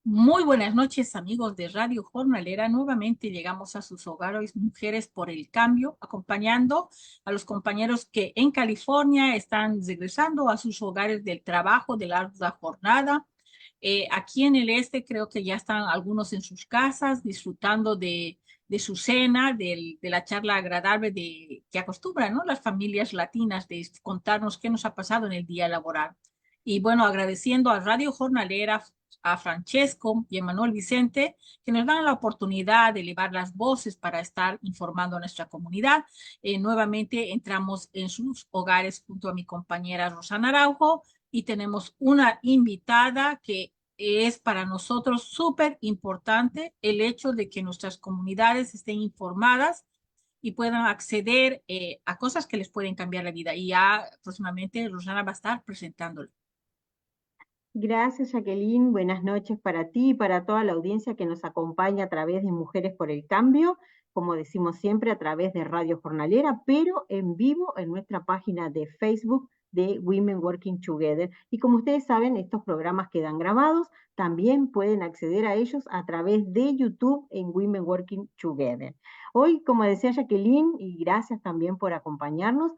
Muy buenas noches, amigos de Radio Jornalera. Nuevamente llegamos a sus hogares, Mujeres por el Cambio, acompañando a los compañeros que en California están regresando a sus hogares del trabajo, de larga jornada. Aquí en el este creo que ya están algunos en sus casas disfrutando de su cena, de la charla agradable que acostumbran, ¿no? Las familias latinas de contarnos qué nos ha pasado en el día laboral. Y bueno, agradeciendo a Radio Jornalera, a Francesco y a Manuel Vicente, que nos dan la oportunidad de elevar las voces para estar informando a nuestra comunidad. Nuevamente entramos en sus hogares junto a mi compañera Rosana Araujo y tenemos una invitada que es para nosotros súper importante el hecho de que nuestras comunidades estén informadas y puedan acceder a cosas que les pueden cambiar la vida. Y ya próximamente Rosana va a estar presentándolo. Gracias, Jacqueline. Buenas noches para ti y para toda la audiencia que nos acompaña a través de Mujeres por el Cambio, como decimos siempre, a través de Radio Jornalera, pero en vivo en nuestra página de Facebook de Women Working Together. Y como ustedes saben, estos programas quedan grabados, también pueden acceder a ellos a través de YouTube en Women Working Together. Hoy, como decía Jacqueline, y gracias también por acompañarnos,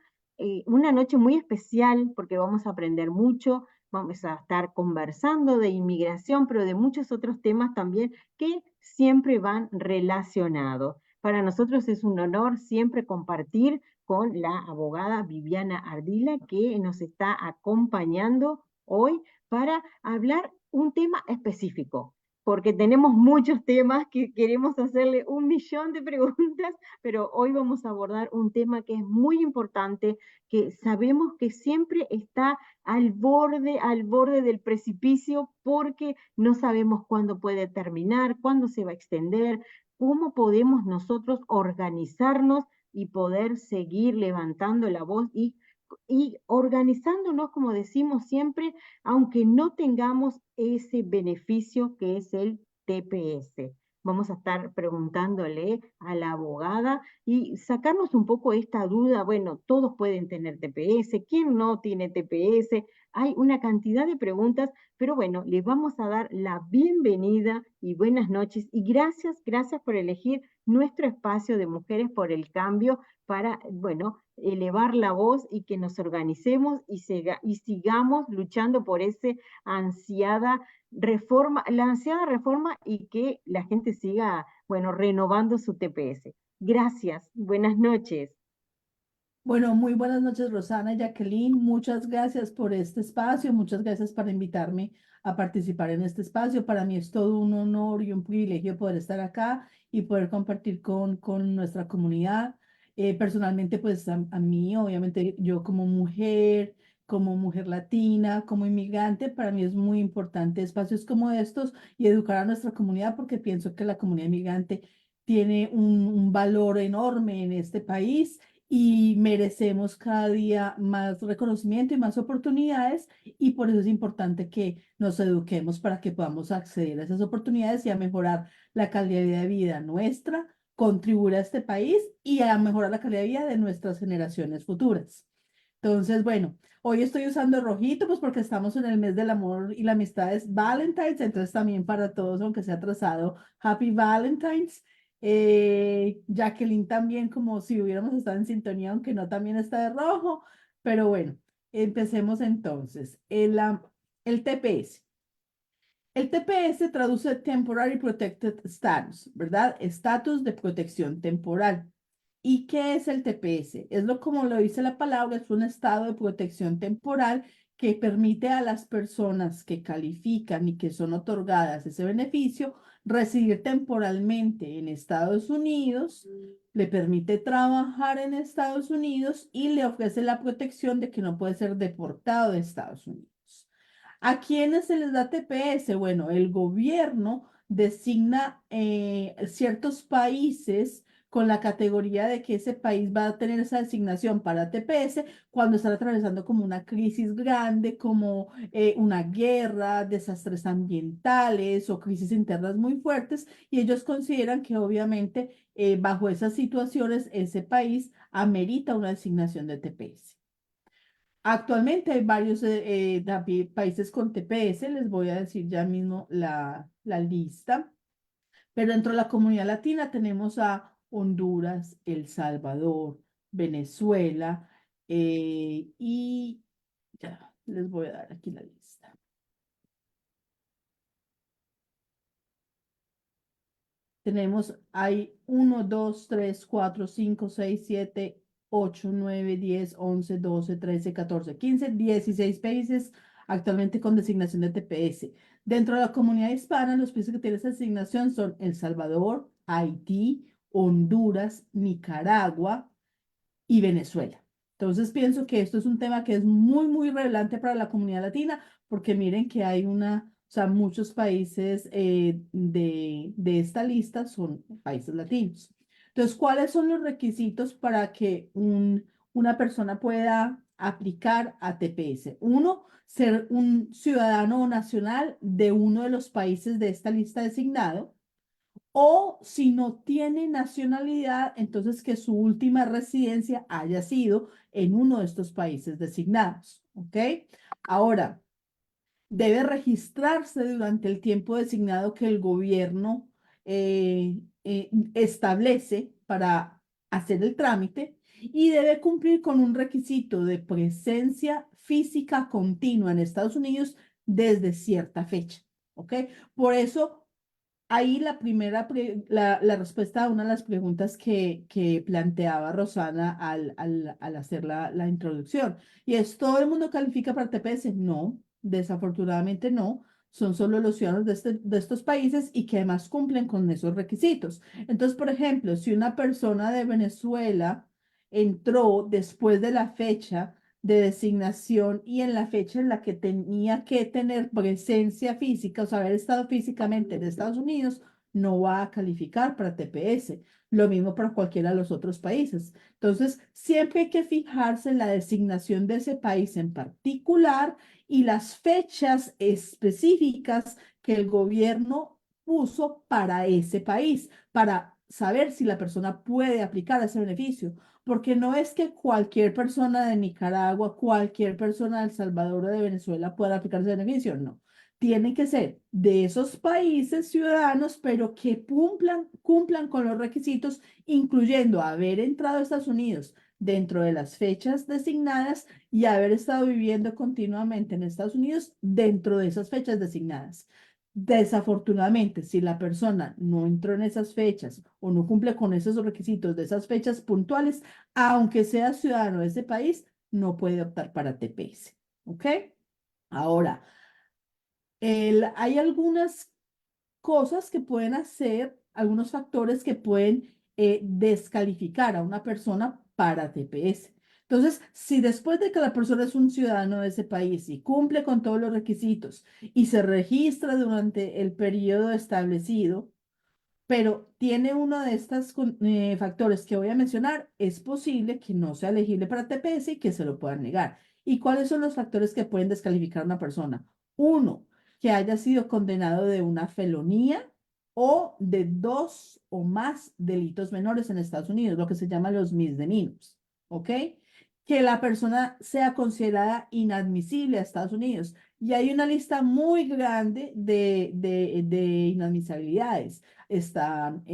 una noche muy especial porque vamos a aprender mucho. Vamos a estar conversando de inmigración, pero de muchos otros temas también que siempre van relacionados. Para nosotros es un honor siempre compartir con la abogada Viviana Ardila, que nos está acompañando hoy para hablar un tema específico, porque tenemos muchos temas que queremos hacerle un millón de preguntas, pero hoy vamos a abordar un tema que es muy importante, que sabemos que siempre está al borde del precipicio, porque no sabemos cuándo puede terminar, cuándo se va a extender, cómo podemos nosotros organizarnos y poder seguir levantando la voz y organizándonos, como decimos siempre, aunque no tengamos ese beneficio que es el TPS. Vamos a estar preguntándole a la abogada y sacarnos un poco esta duda. Bueno, todos pueden tener TPS, ¿quién no tiene TPS? Hay una cantidad de preguntas, pero bueno, les vamos a dar la bienvenida y buenas noches y gracias por elegir nuestro espacio de Mujeres por el Cambio para, bueno, elevar la voz y que nos organicemos y sigamos luchando por ese ansiada reforma, la ansiada reforma, y que la gente siga, bueno, renovando su TPS. Gracias, buenas noches. Bueno, muy buenas noches, Rosana y Jacqueline. Muchas gracias por este espacio, muchas gracias por invitarme a participar en este espacio. Para mí es todo un honor y un privilegio poder estar acá y poder compartir con nuestra comunidad. Personalmente, pues a mí, obviamente, yo como mujer latina, como inmigrante, para mí es muy importante espacios como estos y educar a nuestra comunidad porque pienso que la comunidad inmigrante tiene un valor enorme en este país y merecemos cada día más reconocimiento y más oportunidades y por eso es importante que nos eduquemos para que podamos acceder a esas oportunidades y a mejorar la calidad de vida nuestra, contribuir a este país y a mejorar la calidad de vida de nuestras generaciones futuras. Entonces, bueno, hoy estoy usando rojito, pues porque estamos en el mes del amor y la amistad, es Valentine's, entonces también para todos, aunque sea atrasado, Happy Valentine's. Jacqueline también, como si hubiéramos estado en sintonía, aunque no, también está de rojo, pero bueno, empecemos entonces. El TPS. El TPS traduce Temporary Protected Status, ¿verdad? Estatus de protección temporal. ¿Y qué es el TPS? Es lo como lo dice la palabra, es un estado de protección temporal que permite a las personas que califican y que son otorgadas ese beneficio residir temporalmente en Estados Unidos, le permite trabajar en Estados Unidos y le ofrece la protección de que no puede ser deportado de Estados Unidos. ¿A quiénes se les da TPS? Bueno, el gobierno designa ciertos países con la categoría de que ese país va a tener esa designación para TPS cuando están atravesando como una crisis grande, como una guerra, desastres ambientales o crisis internas muy fuertes, y ellos consideran que obviamente bajo esas situaciones ese país amerita una designación de TPS. Actualmente hay varios países con TPS, les voy a decir ya mismo la lista, pero dentro de la comunidad latina tenemos a Honduras, El Salvador, Venezuela, y ya les voy a dar aquí la lista. Tenemos, hay 1, 2, 3, 4, 5, 6, 7, 8, 9, 10, 11, 12, 13, 14, 15, 16 países actualmente con designación de TPS. Dentro de la comunidad hispana, los países que tienen esa designación son El Salvador, Haití, Honduras, Nicaragua y Venezuela. Entonces pienso que esto es un tema que es muy, muy relevante para la comunidad latina, porque miren que hay o sea, muchos países de esta lista son países latinos. Entonces, ¿cuáles son los requisitos para que una persona pueda aplicar a TPS? Uno, ser un ciudadano nacional de uno de los países de esta lista designado. O si no tiene nacionalidad, entonces que su última residencia haya sido en uno de estos países designados. ¿Ok? Ahora, debe registrarse durante el tiempo designado que el gobierno establece para hacer el trámite y debe cumplir con un requisito de presencia física continua en Estados Unidos desde cierta fecha. ¿Ok? Por eso ahí la primera, la respuesta a una de las preguntas que planteaba Rosana al hacer la introducción. Y es, ¿todo el mundo califica para TPS? No, desafortunadamente no. Son solo los ciudadanos de estos países y que además cumplen con esos requisitos. Entonces, por ejemplo, si una persona de Venezuela entró después de la fecha de designación y en la fecha en la que tenía que tener presencia física, o sea, haber estado físicamente en Estados Unidos, no va a calificar para TPS. Lo mismo para cualquiera de los otros países. Entonces, siempre hay que fijarse en la designación de ese país en particular y las fechas específicas que el gobierno puso para ese país, para saber si la persona puede aplicar ese beneficio porque no es que cualquier persona de Nicaragua, cualquier persona de El Salvador o de Venezuela pueda aplicar ese beneficio, no. Tienen que ser de esos países ciudadanos, pero que cumplan con los requisitos, incluyendo haber entrado a Estados Unidos dentro de las fechas designadas y haber estado viviendo continuamente en Estados Unidos dentro de esas fechas designadas. Desafortunadamente, si la persona no entró en esas fechas o no cumple con esos requisitos de esas fechas puntuales, aunque sea ciudadano de ese país, no puede optar para TPS. ¿Ok? Ahora, hay algunas cosas que pueden hacer, algunos factores que pueden descalificar a una persona para TPS. Entonces, si después de que la persona es un ciudadano de ese país y cumple con todos los requisitos y se registra durante el periodo establecido, pero tiene uno de estos factores que voy a mencionar, es posible que no sea elegible para TPS y que se lo puedan negar. ¿Y cuáles son los factores que pueden descalificar a una persona? Uno, que haya sido condenado de una felonía o de dos o más delitos menores en Estados Unidos, lo que se llama los misdemeanors, ¿ok? Que la persona sea considerada inadmisible a Estados Unidos. Y hay una lista muy grande de inadmisibilidades. Están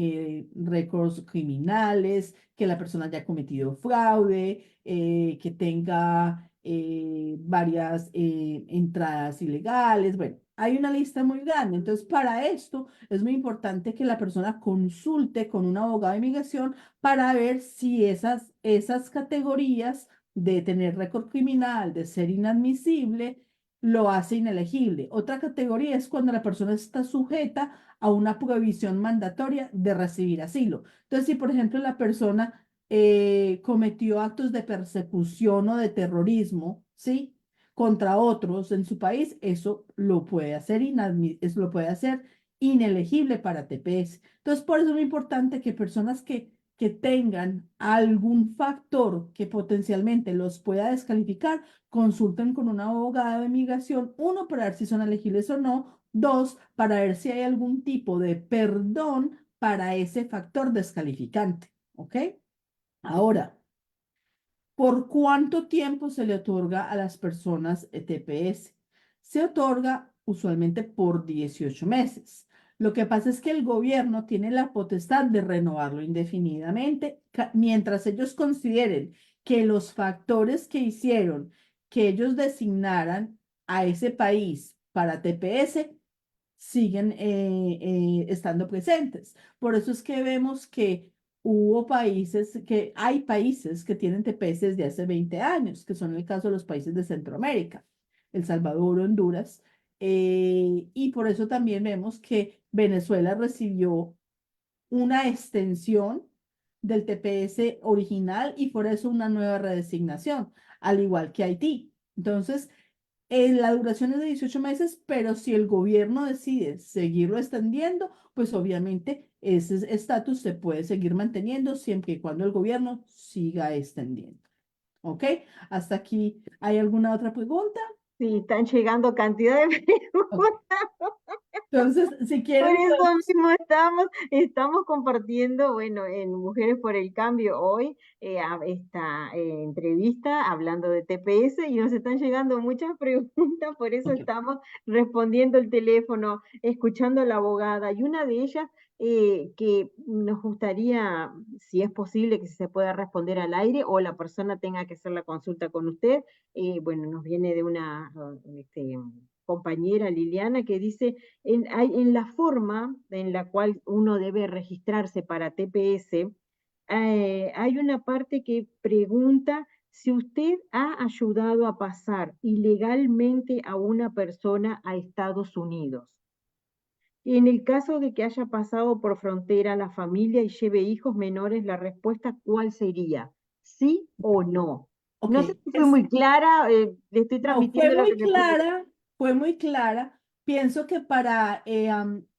récords criminales, que la persona haya cometido fraude, que tenga varias entradas ilegales. Bueno, hay una lista muy grande. Entonces, para esto es muy importante que la persona consulte con un abogado de inmigración para ver si esas categorías de tener récord criminal, de ser inadmisible, lo hace inelegible. Otra categoría es cuando la persona está sujeta a una prohibición mandatoria de recibir asilo. Entonces, si por ejemplo la persona cometió actos de persecución o de terrorismo, ¿sí? Contra otros en su país, eso lo puede hacer, eso lo puede hacer inelegible para TPS. Entonces, por eso es muy importante que personas que tengan algún factor que potencialmente los pueda descalificar, consulten con un abogado de migración, uno, para ver si son elegibles o no, dos, para ver si hay algún tipo de perdón para ese factor descalificante, ¿ok? Ahora, ¿Por cuánto tiempo se le otorga a las personas TPS? Se otorga usualmente por 18 meses. Lo que pasa es que el gobierno tiene la potestad de renovarlo indefinidamente mientras ellos consideren que los factores que hicieron que ellos designaran a ese país para TPS siguen estando presentes. Por eso es que vemos que hay países que tienen TPS desde hace 20 años, que son el caso de los países de Centroamérica, El Salvador, Honduras, y por eso también vemos que Venezuela recibió una extensión del TPS original y por eso una nueva redesignación, al igual que Haití. Entonces, la duración es de 18 meses, pero si el gobierno decide seguirlo extendiendo, pues obviamente ese estatus se puede seguir manteniendo siempre y cuando el gobierno siga extendiendo. ¿Ok? Hasta aquí, ¿hay alguna otra pregunta? Sí, están llegando cantidad de Ok. preguntas. Entonces, si Por quieren, eso podemos... mismo estamos compartiendo, bueno, en Mujeres por el Cambio hoy esta entrevista hablando de TPS y nos están llegando muchas preguntas, por eso Ok. estamos respondiendo el teléfono, escuchando a la abogada y una de ellas que nos gustaría, si es posible, que se pueda responder al aire o la persona tenga que hacer la consulta con usted, bueno, nos viene de una compañera Liliana que dice en la forma en la cual uno debe registrarse para TPS, hay una parte que pregunta si usted ha ayudado a pasar ilegalmente a una persona a Estados Unidos. En el caso de que haya pasado por frontera la familia y lleve hijos menores, la respuesta ¿cuál sería? ¿Sí o no? Ok. No sé si fui muy clara, le estoy No, fue transmitiendo lo que muy me puede. clara, fue muy clara. Pienso que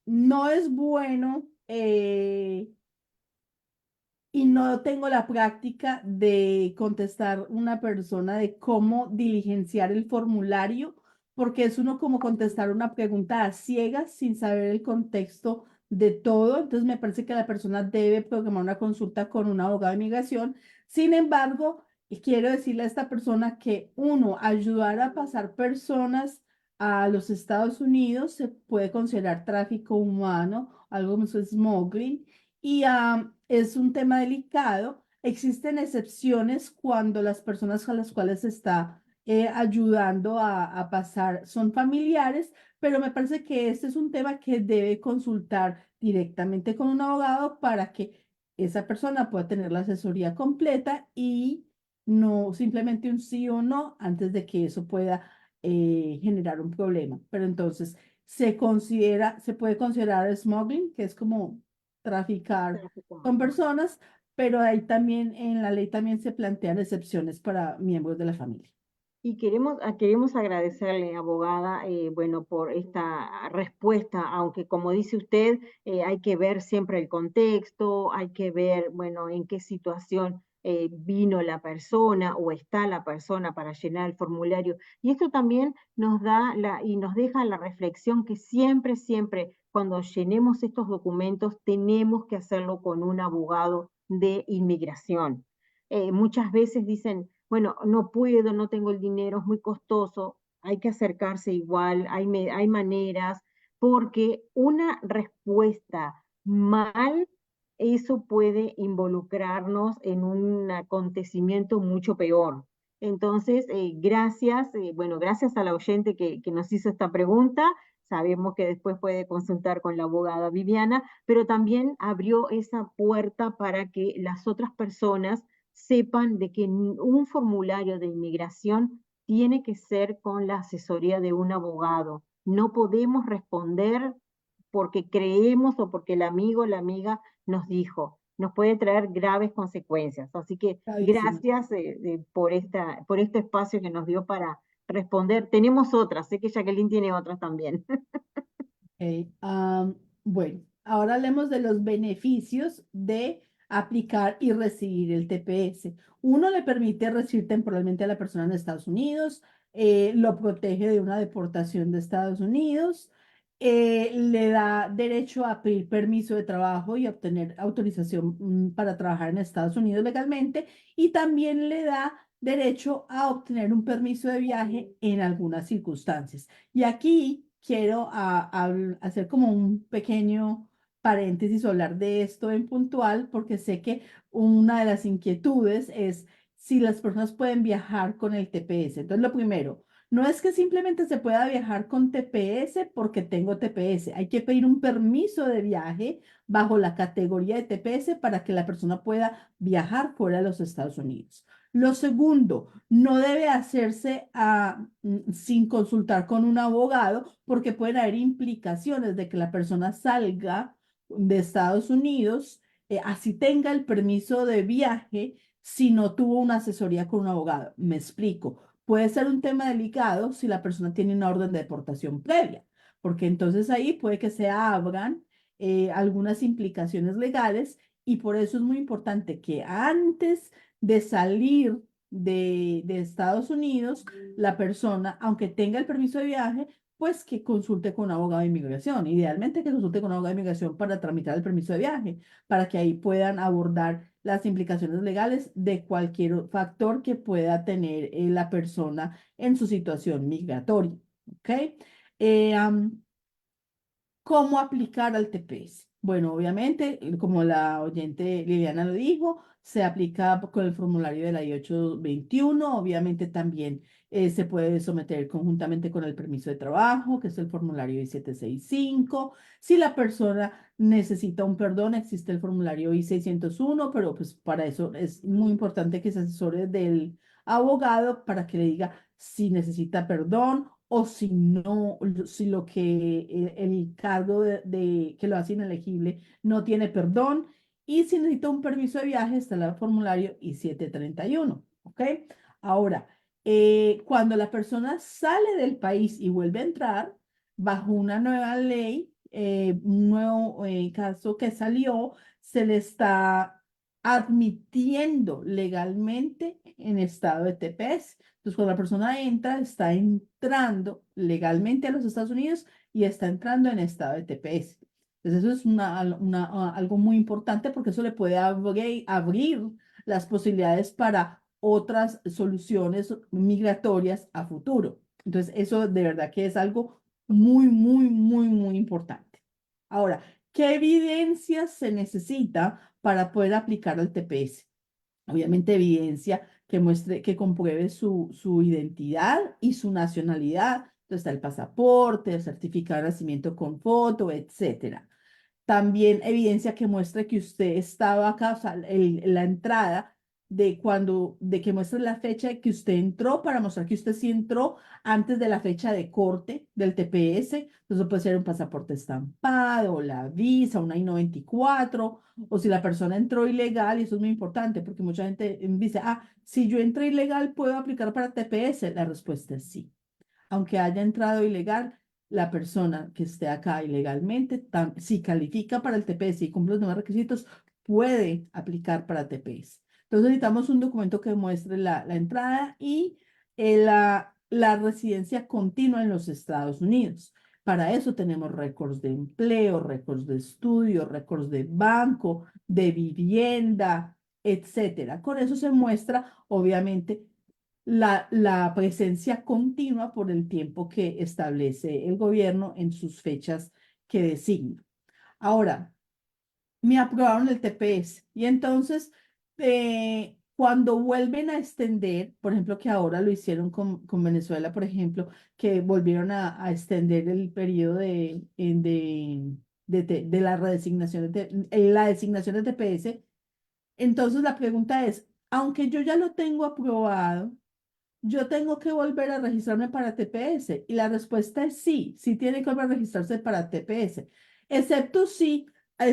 no es bueno y no tengo la práctica de contestar una persona de cómo diligenciar el formulario, porque es uno como contestar una pregunta a ciegas sin saber el contexto de todo. Entonces me parece que la persona debe programar una consulta con un abogado de migración. Sin embargo, quiero decirle a esta persona que uno, ayudar a pasar personas a los Estados Unidos se puede considerar tráfico humano, algo como smuggling y es un tema delicado. Existen excepciones cuando las personas a las cuales se está ayudando a pasar son familiares, pero me parece que este es un tema que debe consultar directamente con un abogado para que esa persona pueda tener la asesoría completa y no simplemente un sí o no antes de que eso pueda generar un problema. Pero entonces se puede considerar smuggling, que es como traficar Tráfico con humano. personas, pero ahí también en la ley también se plantean excepciones para miembros de la familia. Y queremos agradecerle, abogada, bueno, por esta respuesta, aunque como dice usted, hay que ver siempre el contexto, hay que ver, bueno, en qué situación vino la persona o está la persona para llenar el formulario. Y esto también nos da y nos deja la reflexión que siempre, siempre, cuando llenemos estos documentos, tenemos que hacerlo con un abogado de inmigración. Muchas veces dicen, bueno, no puedo, no tengo el dinero, es muy costoso, hay que acercarse igual, hay maneras, porque una respuesta mal, eso puede involucrarnos en un acontecimiento mucho peor. Entonces, gracias, bueno, gracias a la oyente que nos hizo esta pregunta. Sabemos que después puede consultar con la abogada Viviana, pero también abrió esa puerta para que las otras personas sepan de que un formulario de inmigración tiene que ser con la asesoría de un abogado. No podemos responder porque creemos o porque el amigo o la amiga nos dijo. Nos puede traer graves consecuencias. Así que Gravísimo. gracias por este espacio que nos dio para responder. Tenemos otras, sé que Jacqueline tiene otras también. Ok, bueno, ahora hablemos de los beneficios de aplicar y recibir el TPS. Uno le permite recibir temporalmente a la persona en Estados Unidos, lo protege de una deportación de Estados Unidos, le da derecho a pedir permiso de trabajo y obtener autorización para trabajar en Estados Unidos legalmente, y también le da derecho a obtener un permiso de viaje en algunas circunstancias. Y aquí quiero hacer como un pequeño paréntesis o hablar de esto en puntual, porque sé que una de las inquietudes es si las personas pueden viajar con el TPS. Entonces, lo primero, no es que simplemente se pueda viajar con TPS porque tengo TPS. Hay que pedir un permiso de viaje bajo la categoría de TPS para que la persona pueda viajar fuera de los Estados Unidos. Lo segundo, no debe hacerse sin consultar con un abogado, porque pueden haber implicaciones de que la persona salga de Estados Unidos, así tenga el permiso de viaje, si no tuvo una asesoría con un abogado. Me explico. Puede ser un tema delicado si la persona tiene una orden de deportación previa, porque entonces ahí puede que se abran algunas implicaciones legales, y por eso es muy importante que antes de salir de Estados Unidos, la persona, aunque tenga el permiso de viaje, pues que consulte con un abogado de inmigración. Idealmente que consulte con un abogado de inmigración para tramitar el permiso de viaje, para que ahí puedan abordar las implicaciones legales de cualquier factor que pueda tener la persona en su situación migratoria. ¿Ok? Eh, am, ¿Cómo aplicar al TPS? Bueno, obviamente, como la oyente Liliana lo dijo, se aplica con el formulario de la I-821. Obviamente también se puede someter conjuntamente con el permiso de trabajo, que es el formulario I-765. Si la persona necesita un perdón, existe el formulario I-601, pero pues para eso es muy importante que se asesore del abogado para que le diga si necesita perdón, o si no, si lo que el cargo que lo hace inelegible no tiene perdón. Y si necesita un permiso de viaje, está el formulario I-731. ¿Ok? Ahora, cuando la persona sale del país y vuelve a entrar, bajo una nueva ley, un nuevo caso que salió, se le está admitiendo legalmente en estado de TPS. Entonces, cuando la persona entra, está entrando legalmente a los Estados Unidos y está entrando en estado de TPS. Entonces, eso es algo muy importante, porque eso le puede abrir las posibilidades para otras soluciones migratorias a futuro. Entonces, eso de verdad que es algo muy, muy, muy, muy importante. Ahora, ¿qué evidencia se necesita para poder aplicar al TPS? Obviamente evidencia que muestre, que compruebe su identidad y su nacionalidad. Entonces está el pasaporte, el certificado de nacimiento con foto, etcétera. También evidencia que muestre que usted estaba acá, o sea, la entrada de que muestre la fecha de que usted entró, para mostrar que usted sí entró antes de la fecha de corte del TPS. Entonces puede ser un pasaporte estampado, la visa, una I-94, o si la persona entró ilegal. Y eso es muy importante, porque mucha gente dice, si yo entré ilegal, ¿puedo aplicar para TPS? La respuesta es sí. Aunque haya entrado ilegal, la persona que esté acá ilegalmente, si califica para el TPS y cumple los demás requisitos, puede aplicar para TPS. Entonces necesitamos un documento que muestre la entrada y la residencia continua en los Estados Unidos. Para eso tenemos récords de empleo, récords de estudio, récords de banco, de vivienda, etcétera. Con eso se muestra, obviamente, la presencia continua por el tiempo que establece el gobierno en sus fechas que designa. Ahora, me aprobaron el TPS, y entonces cuando vuelven a extender, por ejemplo, que ahora lo hicieron con Venezuela, por ejemplo, que volvieron a extender el periodo de la redesignación la designación de TPS. Entonces la pregunta es, aunque yo ya lo tengo aprobado, yo tengo que volver a registrarme para TPS. Y la respuesta es sí, sí tiene que volver a registrarse para TPS, excepto si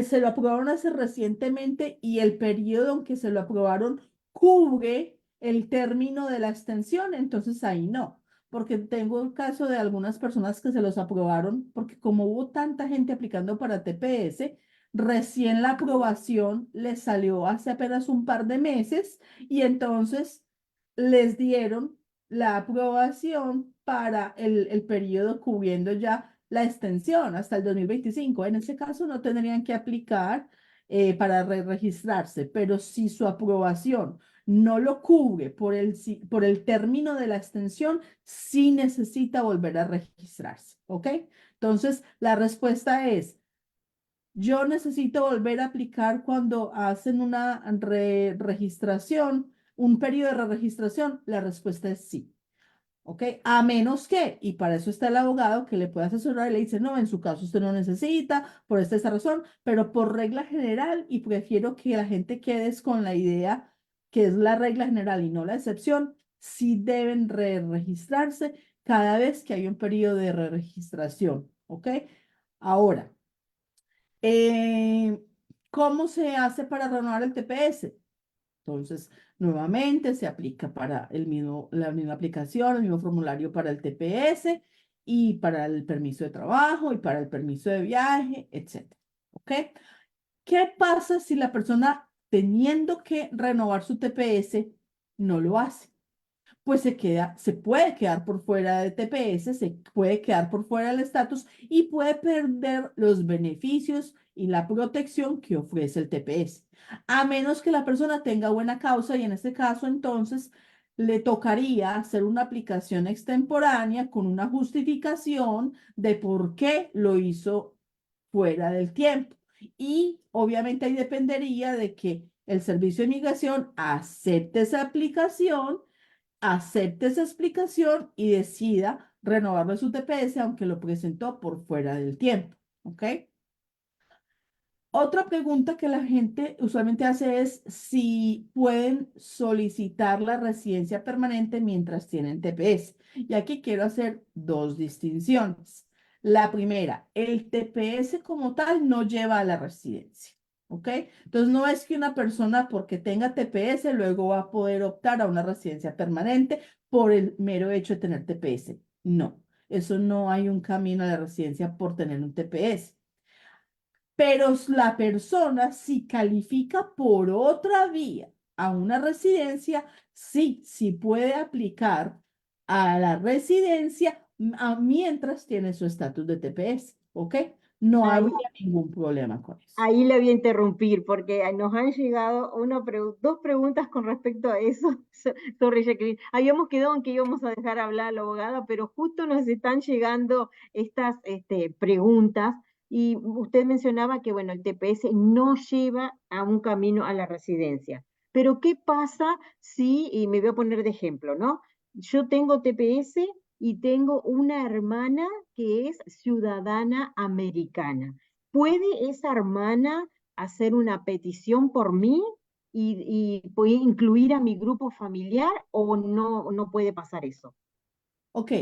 se lo aprobaron hace recientemente y el periodo en que se lo aprobaron cubre el término de la extensión. Entonces ahí no, porque tengo el caso de algunas personas que se los aprobaron, porque como hubo tanta gente aplicando para TPS, recién la aprobación les salió hace apenas un par de meses, y entonces les dieron la aprobación para el periodo cubriendo ya la extensión hasta el 2025. En ese caso no tendrían que aplicar para registrarse, pero si su aprobación no lo cubre por el término de la extensión, sí necesita volver a registrarse, ¿ok? Entonces, la respuesta es, yo necesito volver a aplicar cuando hacen una registración, un periodo de registración. La respuesta es sí. ¿Ok? A menos que, y para eso está el abogado que le puede asesorar y le dice, no, en su caso usted no necesita, por esta razón, pero por regla general, y prefiero que la gente quede con la idea que es la regla general y no la excepción, sí deben registrarse cada vez que hay un periodo de registración. ¿Ok? Ahora, eh, ¿cómo se hace para renovar el TPS? Entonces, nuevamente se aplica para la misma aplicación, el mismo formulario para el TPS y para el permiso de trabajo y para el permiso de viaje, etcétera. ¿Ok? ¿Qué pasa si la persona teniendo que renovar su TPS no lo hace? Pues se puede quedar por fuera de TPS, se puede quedar por fuera del estatus y puede perder los beneficios y la protección que ofrece el TPS, a menos que la persona tenga buena causa y en este caso entonces le tocaría hacer una aplicación extemporánea con una justificación de por qué lo hizo fuera del tiempo. Y obviamente ahí dependería de que el Servicio de Migración acepte esa aplicación, acepte esa explicación y decida renovarlo su TPS, aunque lo presentó por fuera del tiempo. ¿Ok? Otra pregunta que la gente usualmente hace es si pueden solicitar la residencia permanente mientras tienen TPS. Y aquí quiero hacer dos distinciones. La primera, el TPS como tal no lleva a la residencia. ¿Ok? Entonces no es que una persona porque tenga TPS luego va a poder optar a una residencia permanente por el mero hecho de tener TPS. No, eso no hay un camino a la residencia por tener un TPS. Pero la persona, si califica por otra vía a una residencia, sí puede aplicar a la residencia mientras tiene su estatus de TPS, ¿ok? No Ahí, habría ningún problema con eso. ahí le voy a interrumpir porque nos han llegado dos preguntas con respecto a eso. Sorry, Jacqueline. Habíamos quedado en que íbamos a dejar hablar a la abogada, pero justo nos están llegando estas preguntas y usted mencionaba que, bueno, el TPS no lleva a un camino a la residencia. Pero ¿qué pasa si, y me voy a poner de ejemplo, ¿no? Yo tengo TPS y tengo una hermana que es ciudadana americana. ¿Puede esa hermana hacer una petición por mí y puede incluir a mi grupo familiar o no puede pasar eso? Ok,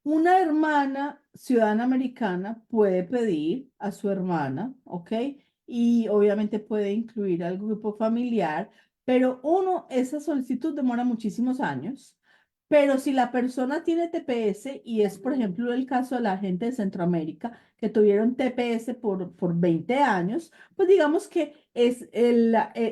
una hermana ciudadana americana puede pedir a su hermana, ¿ok? Y obviamente puede incluir al grupo familiar, pero esa solicitud demora muchísimos años. Pero si la persona tiene TPS y es, por ejemplo, el caso de la gente de Centroamérica que tuvieron TPS por 20 años, pues digamos que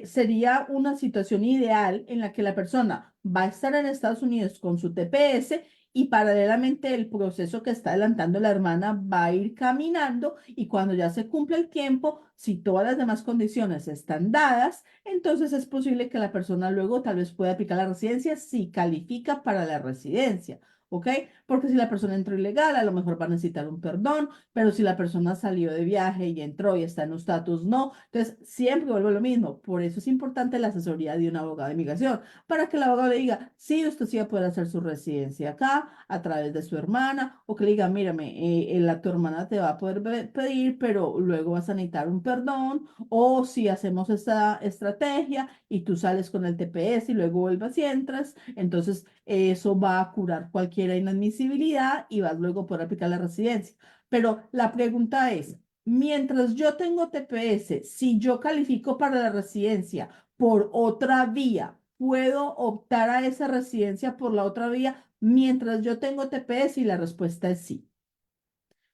sería una situación ideal en la que la persona va a estar en Estados Unidos con su TPS y paralelamente el proceso que está adelantando la hermana va a ir caminando y cuando ya se cumple el tiempo, si todas las demás condiciones están dadas, entonces es posible que la persona luego tal vez pueda aplicar la residencia si califica para la residencia. ¿Ok? Porque si la persona entró ilegal, a lo mejor va a necesitar un perdón, pero si la persona salió de viaje y entró y está en un estatus no, entonces siempre vuelve lo mismo. Por eso es importante la asesoría de un abogado de inmigración para que el abogado le diga, sí, usted sí va a poder hacer su residencia acá a través de su hermana, o que le diga, mírame, tu hermana te va a poder pedir, pero luego vas a necesitar un perdón, o si hacemos esta estrategia y tú sales con el TPS y luego vuelvas y entras, entonces eso va a curar cualquier inadmisibilidad y vas luego a poder aplicar la residencia. Pero la pregunta es, mientras yo tengo TPS, si yo califico para la residencia, por otra vía. ¿Puedo optar a esa residencia por la otra vía mientras yo tengo TPS? Y la respuesta es sí.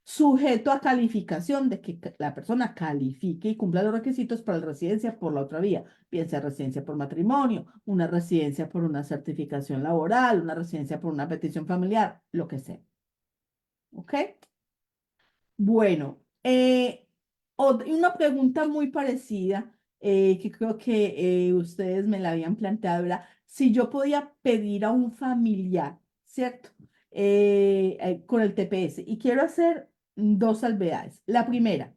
Sujeto a calificación de que la persona califique y cumpla los requisitos para la residencia por la otra vía, bien sea residencia por matrimonio, una residencia por una certificación laboral, una residencia por una petición familiar, lo que sea. ¿Ok? Bueno, y una pregunta muy parecida que creo que ustedes me la habían planteado era si yo podía pedir a un familiar, ¿cierto? Con el TPS. Y quiero hacer dos salvedades. La primera,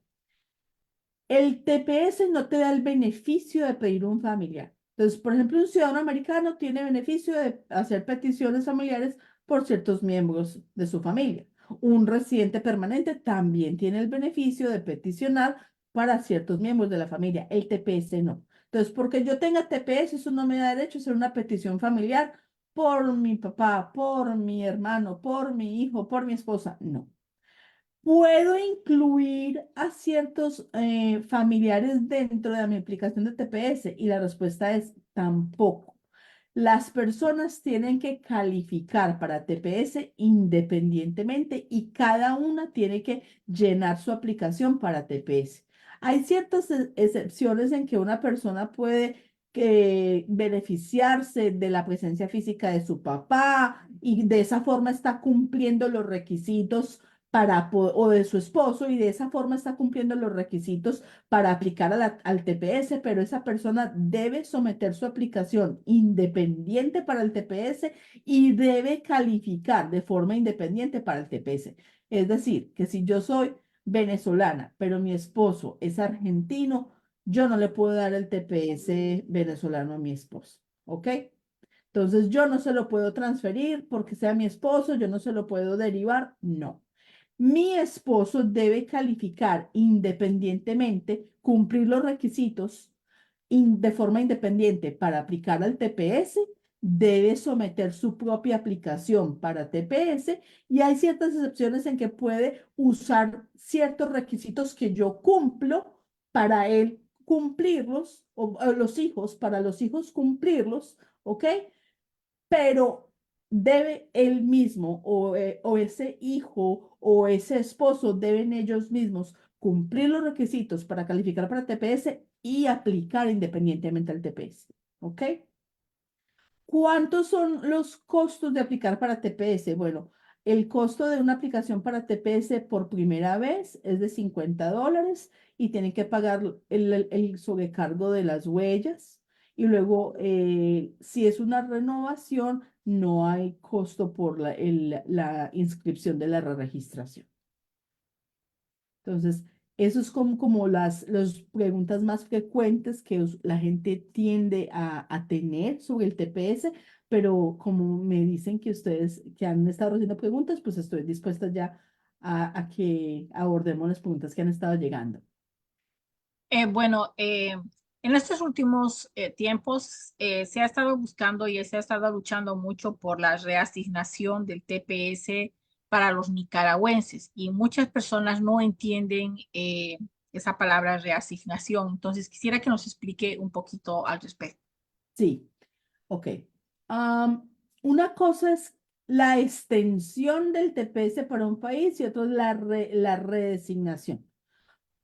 el TPS no te da el beneficio de pedir un familiar. Entonces, por ejemplo, un ciudadano americano tiene beneficio de hacer peticiones familiares por ciertos miembros de su familia. Un residente permanente también tiene el beneficio de peticionar para ciertos miembros de la familia. El TPS no. Entonces, porque yo tenga TPS, eso no me da derecho a hacer una petición familiar por mi papá, por mi hermano, por mi hijo, por mi esposa. No. ¿Puedo incluir a ciertos familiares dentro de mi aplicación de TPS? Y la respuesta es tampoco. Las personas tienen que calificar para TPS independientemente y cada una tiene que llenar su aplicación para TPS. Hay ciertas excepciones en que una persona puede beneficiarse de la presencia física de su papá y de esa forma está cumpliendo los requisitos o de su esposo y de esa forma está cumpliendo los requisitos para aplicar al TPS, pero esa persona debe someter su aplicación independiente para el TPS y debe calificar de forma independiente para el TPS. Es decir, que si yo soy venezolana, pero mi esposo es argentino, yo no le puedo dar el TPS venezolano a mi esposo, ¿ok? Entonces yo no se lo puedo transferir porque sea mi esposo, yo no se lo puedo derivar, no. Mi esposo debe calificar independientemente, cumplir los requisitos de forma independiente para aplicar al TPS, debe someter su propia aplicación para TPS y hay ciertas excepciones en que puede usar ciertos requisitos que yo cumplo para él cumplirlos, o los hijos, para los hijos cumplirlos, ¿ok? Pero debe él mismo o ese hijo o ese esposo deben ellos mismos cumplir los requisitos para calificar para TPS y aplicar independientemente al TPS. ¿Ok? ¿Cuántos son los costos de aplicar para TPS? Bueno, el costo de una aplicación para TPS por primera vez es de $50 y tienen que pagar el sobrecargo de las huellas. Y luego, si es una renovación, no hay costo por la inscripción de la registración. Entonces, eso es como las preguntas más frecuentes que la gente tiende a tener sobre el TPS, pero como me dicen que ustedes que han estado haciendo preguntas, pues estoy dispuesta ya a que abordemos las preguntas que han estado llegando. Bueno, en estos últimos tiempos se ha estado buscando y se ha estado luchando mucho por la reasignación del TPS para los nicaragüenses y muchas personas no entienden esa palabra reasignación. Entonces, quisiera que nos explique un poquito al respecto. Sí, ok. Am, una cosa es la extensión del TPS para un país y otra es la redesignación.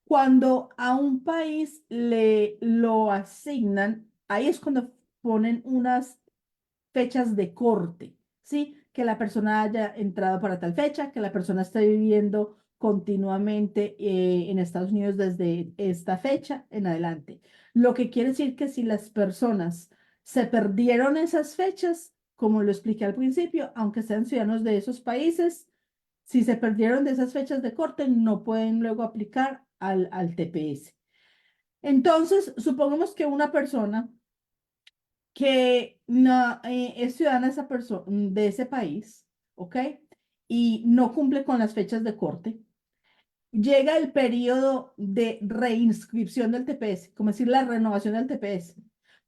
Cuando a un país le lo asignan, ahí es cuando ponen unas fechas de corte, ¿sí? Que la persona haya entrado para tal fecha, que la persona esté viviendo continuamente en Estados Unidos desde esta fecha en adelante. Lo que quiere decir que si las personas se perdieron esas fechas, como lo expliqué al principio, aunque sean ciudadanos de esos países, si se perdieron de esas fechas de corte, no pueden luego aplicar al TPS. Entonces, supongamos que una persona que no, es ciudadana de, de ese país, ¿ok? Y no cumple con las fechas de corte, llega el periodo de reinscripción del TPS, como decir la renovación del TPS.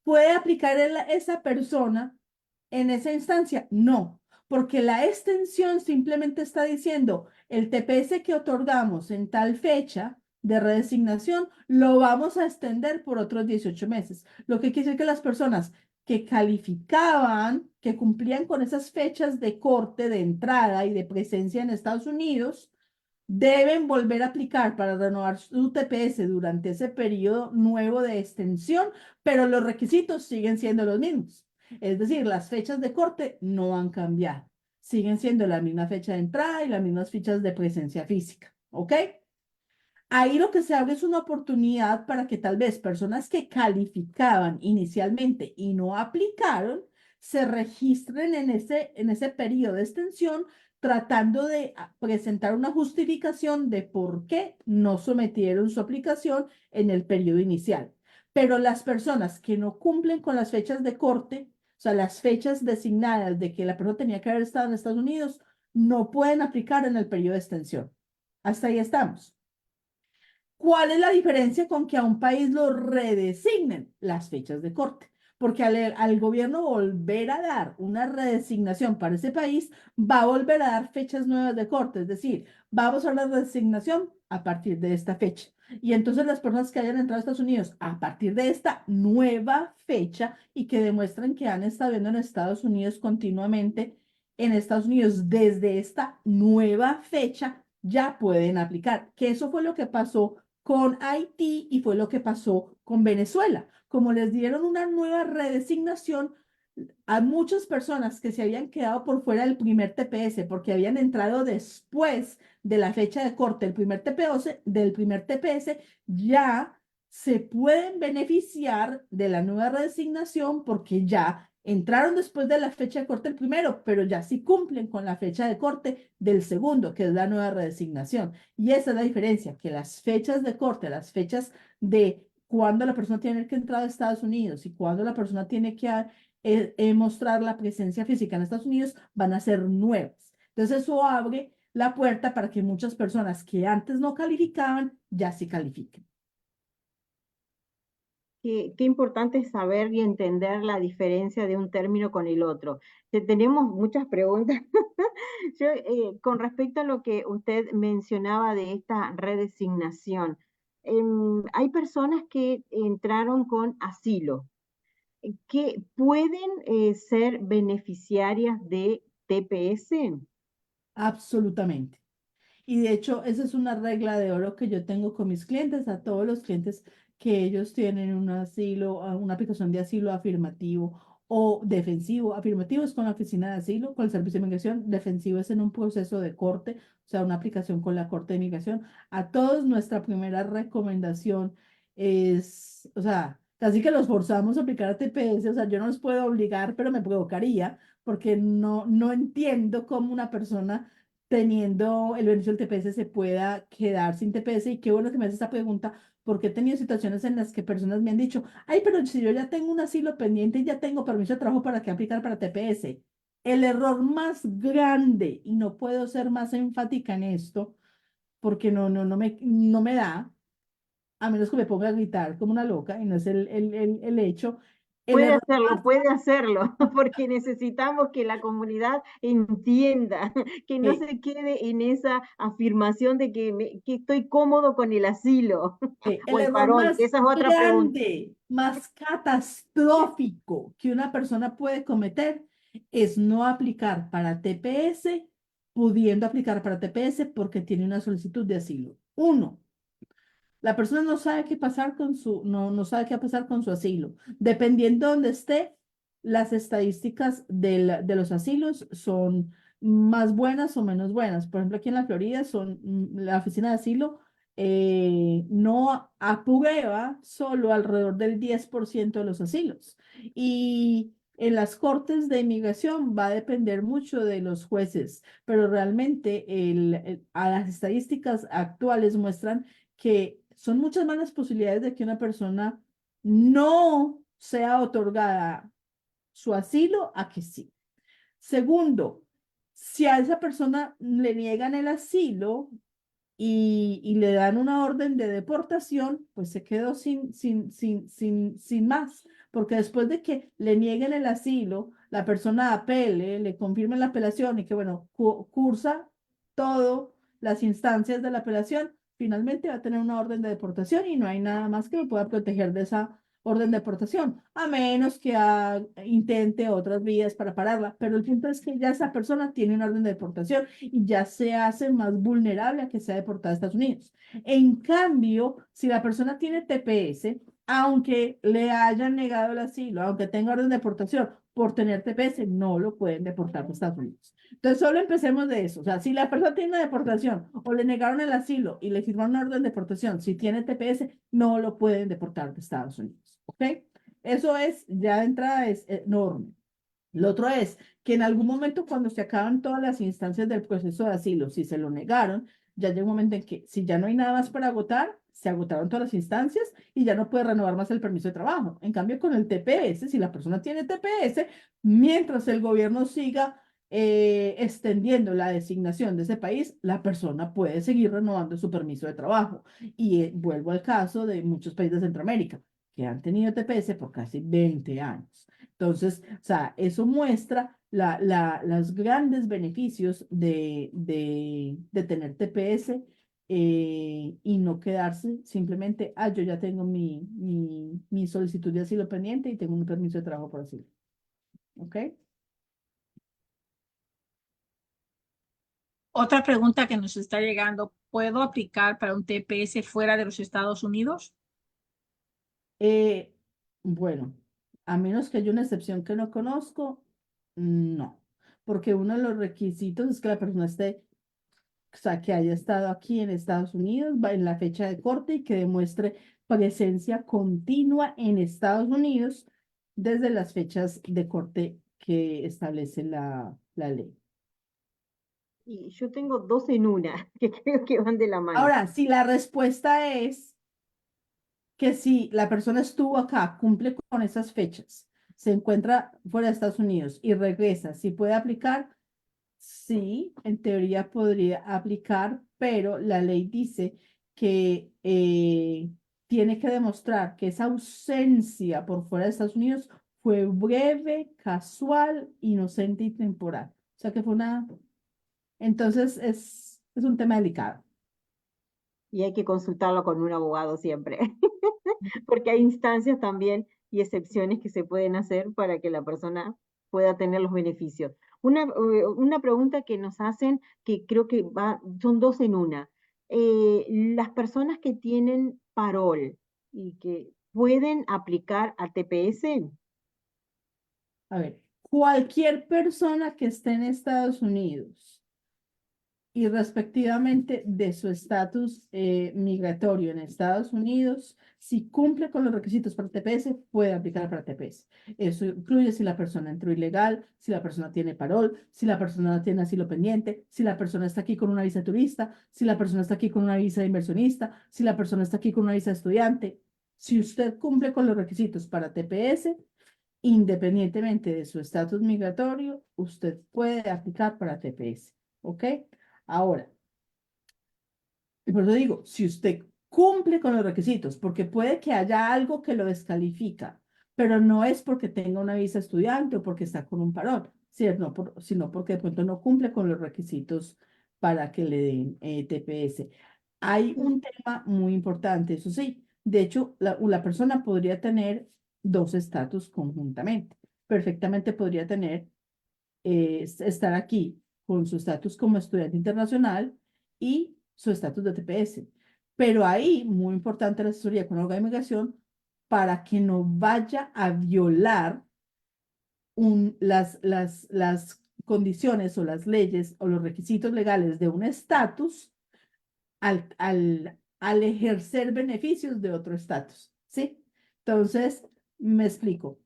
¿Puede aplicar esa persona en esa instancia? No, porque la extensión simplemente está diciendo el TPS que otorgamos en tal fecha de redesignación lo vamos a extender por otros 18 meses. Lo que quiere decir que las personas que calificaban, que cumplían con esas fechas de corte, de entrada y de presencia en Estados Unidos, deben volver a aplicar para renovar su TPS durante ese periodo nuevo de extensión, pero los requisitos siguen siendo los mismos. Es decir, las fechas de corte no han cambiado. Siguen siendo la misma fecha de entrada y las mismas fechas de presencia física. ¿Ok? Ahí lo que se abre es una oportunidad para que tal vez personas que calificaban inicialmente y no aplicaron, se registren en ese periodo de extensión tratando de presentar una justificación de por qué no sometieron su aplicación en el periodo inicial. Pero las personas que no cumplen con las fechas de corte, o sea, las fechas designadas de que la persona tenía que haber estado en Estados Unidos, no pueden aplicar en el periodo de extensión. Hasta ahí estamos. ¿Cuál es la diferencia con que a un país lo redesignen? Las fechas de corte. Porque al gobierno volver a dar una redesignación para ese país, va a volver a dar fechas nuevas de corte. Es decir, vamos a la redesignación a partir de esta fecha. Y entonces las personas que hayan entrado a Estados Unidos a partir de esta nueva fecha y que demuestran que han estado viendo en Estados Unidos continuamente, en Estados Unidos desde esta nueva fecha, ya pueden aplicar. Que eso fue lo que pasó con Haití y fue lo que pasó con Venezuela. Como les dieron una nueva redesignación, a muchas personas que se habían quedado por fuera del primer TPS porque habían entrado después de la fecha de corte del primer TPS, ya se pueden beneficiar de la nueva redesignación porque ya entraron después de la fecha de corte del primero, pero ya sí cumplen con la fecha de corte del segundo, que es la nueva redesignación. Y esa es la diferencia, que las fechas de corte, las fechas de cuando la persona tiene que entrar a Estados Unidos y cuando la persona tiene que mostrar la presencia física en Estados Unidos van a ser nuevas. Entonces eso abre la puerta para que muchas personas que antes no calificaban ya sí califiquen. Qué importante es saber y entender la diferencia de un término con el otro. Tenemos muchas preguntas. Yo, con respecto a lo que usted mencionaba de esta redesignación, hay personas que entraron con asilo, que pueden ser beneficiarias de TPS. Absolutamente. Y de hecho, esa es una regla de oro que yo tengo con mis clientes, a todos los clientes que ellos tienen un asilo, una aplicación de asilo afirmativo o defensivo. Afirmativo es con la oficina de asilo, con el servicio de inmigración. Defensivo es en un proceso de corte, o sea, una aplicación con la corte de inmigración. A todos nuestra primera recomendación es, o sea, casi que los forzamos a aplicar a TPS, o sea, yo no los puedo obligar, pero me provocaría, porque no entiendo cómo una persona teniendo el beneficio del TPS se pueda quedar sin TPS. Y qué bueno que me haces esta pregunta, porque he tenido situaciones en las que personas me han dicho, ay, pero si yo ya tengo un asilo pendiente y ya tengo permiso de trabajo, ¿para qué aplicar para TPS? El error más grande, y no puedo ser más enfática en esto, porque no me da, a menos que me ponga a gritar como una loca, y no es el hecho, el error más Puede hacerlo, porque necesitamos que la comunidad entienda, que no grande. se quede en esa afirmación de que estoy cómodo con el asilo o El el error parol, que más esa es otra pregunta. grande, más catastrófico que una persona puede cometer es no aplicar para TPS, pudiendo aplicar para TPS porque tiene una solicitud de asilo. Uno, la persona no sabe qué pasar con no sabe qué va a pasar con su asilo. Dependiendo de donde esté, las estadísticas de los asilos son más buenas o menos buenas. Por ejemplo, aquí en la Florida la oficina de asilo no aprueba solo alrededor del 10% de los asilos. Y en las cortes de inmigración va a depender mucho de los jueces, pero realmente a las estadísticas actuales muestran que son muchas más las posibilidades de que una persona no sea otorgada su asilo a que sí. Segundo, si a esa persona le niegan el asilo y le dan una orden de deportación, pues se quedó sin más, porque después de que le nieguen el asilo, la persona apele, le confirmen la apelación y que, bueno, cursa todo las instancias de la apelación, finalmente va a tener una orden de deportación y no hay nada más que lo pueda proteger de esa orden de deportación, a menos que intente otras vías para pararla. Pero el punto es que ya esa persona tiene una orden de deportación y ya se hace más vulnerable a que sea deportada a Estados Unidos. En cambio, si la persona tiene TPS, aunque le hayan negado el asilo, aunque tenga orden de deportación, por tener TPS no lo pueden deportar de Estados Unidos. Entonces, solo empecemos de eso. O sea, si la persona tiene una deportación o le negaron el asilo y le firmaron una orden de deportación, si tiene TPS, no lo pueden deportar de Estados Unidos. ¿Ok? Eso es, ya de entrada es enorme. Lo otro es que en algún momento cuando se acaban todas las instancias del proceso de asilo, si se lo negaron, ya llega un momento en que si ya no hay nada más para agotar, se agotaron todas las instancias y ya no puede renovar más el permiso de trabajo. En cambio, con el TPS, si la persona tiene TPS, mientras el gobierno siga extendiendo la designación de ese país, la persona puede seguir renovando su permiso de trabajo. Y vuelvo al caso de muchos países de Centroamérica que han tenido TPS por casi 20 años. Entonces, o sea, eso muestra los grandes beneficios de tener TPS y no quedarse simplemente, yo ya tengo mi solicitud de asilo pendiente y tengo un permiso de trabajo por asilo. ¿Ok? Otra pregunta que nos está llegando, ¿puedo aplicar para un TPS fuera de los Estados Unidos? Eh, bueno, a menos que haya una excepción que no conozco, no, porque uno de los requisitos es que la persona esté, o sea, que haya estado aquí en Estados Unidos en la fecha de corte y que demuestre presencia continua en Estados Unidos desde las fechas de corte que establece la ley. Y yo tengo dos en una, que creo que van de la mano. Ahora, si la respuesta es que si la persona estuvo acá, cumple con esas fechas, se encuentra fuera de Estados Unidos y regresa, si puede aplicar, sí, en teoría podría aplicar, pero la ley dice que tiene que demostrar que esa ausencia por fuera de Estados Unidos fue breve, casual, inocente y temporal. O sea que fue una... Entonces es un tema delicado. Y hay que consultarlo con un abogado siempre, porque hay instancias también y excepciones que se pueden hacer para que la persona pueda tener los beneficios. Una pregunta que nos hacen, que creo que son dos en una. Las personas que tienen parol y que pueden aplicar a TPS. A ver, cualquier persona que esté en Estados Unidos y respectivamente de su estatus migratorio en Estados Unidos, si cumple con los requisitos para TPS, puede aplicar para TPS. Eso incluye si la persona entró ilegal, si la persona tiene parol, si la persona tiene asilo pendiente, si la persona está aquí con una visa turista, si la persona está aquí con una visa de inversionista, si la persona está aquí con una visa de estudiante. Si usted cumple con los requisitos para TPS, independientemente de su estatus migratorio, usted puede aplicar para TPS. ¿Ok? Ahora, y por eso digo, si usted cumple con los requisitos, porque puede que haya algo que lo descalifica, pero no es porque tenga una visa estudiante o porque está con un parón, sino porque de pronto no cumple con los requisitos para que le den TPS. Hay un tema muy importante, eso sí. De hecho, la persona podría tener dos estatus conjuntamente. Perfectamente podría tener, estar aquí con su estatus como estudiante internacional y su estatus de TPS. Pero ahí, muy importante la asesoría con la abogado de inmigración para que no vaya a violar las condiciones o las leyes o los requisitos legales de un estatus al ejercer beneficios de otro estatus, ¿sí? Entonces, me explico.